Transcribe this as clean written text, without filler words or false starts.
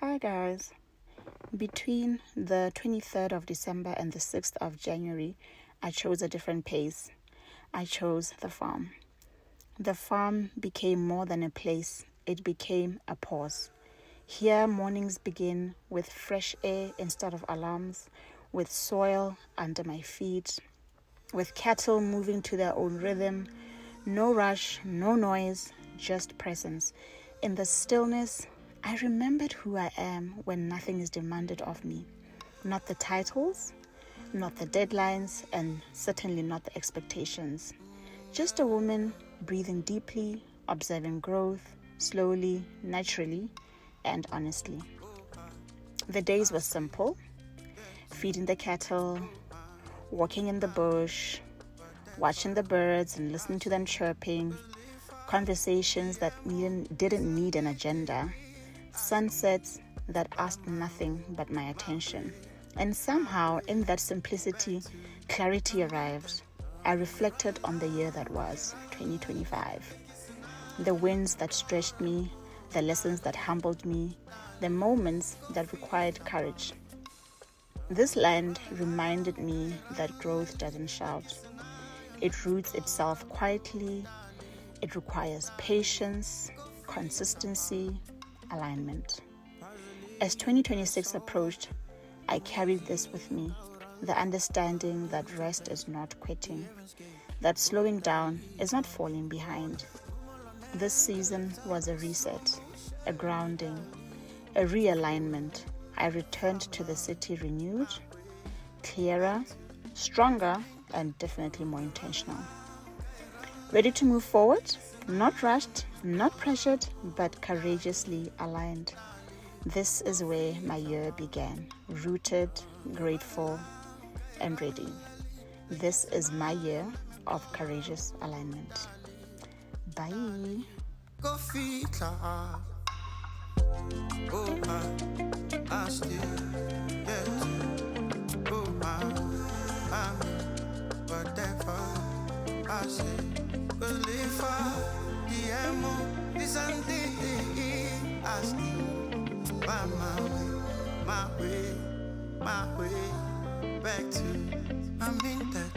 Hi guys. Between the 23rd of December and the 6th of January, I chose a different pace. I chose the farm. The farm became more than a place, it became a pause. Here, mornings begin with fresh air instead of alarms, with soil under my feet, with cattle moving to their own rhythm. No rush, no noise, just presence. In the stillness, I remembered who I am when nothing is demanded of me. Not the titles, not the deadlines, and certainly not the expectations. Just a woman breathing deeply, observing growth, slowly, naturally, and honestly. The days were simple: feeding the cattle, walking in the bush, watching the birds and listening to them chirping, conversations that didn't need an agenda, sunsets that asked nothing but my attention. And somehow, in that simplicity, clarity arrived. I reflected on the year that was, 2025. The winds that stretched me, the lessons that humbled me, the moments that required courage. This land reminded me that growth doesn't shout. It roots itself quietly. It requires patience, consistency, alignment. As 2026 approached, I carried this with me, the understanding that rest is not quitting, that slowing down is not falling behind. This season was a reset, a grounding, a realignment. I returned to the city renewed, clearer, stronger, and definitely more intentional. Ready to move forward? Not rushed, not pressured, but courageously aligned. This is where my year began, rooted, grateful, and ready. This is my year of courageous alignment. Bye. My way back to, I mean that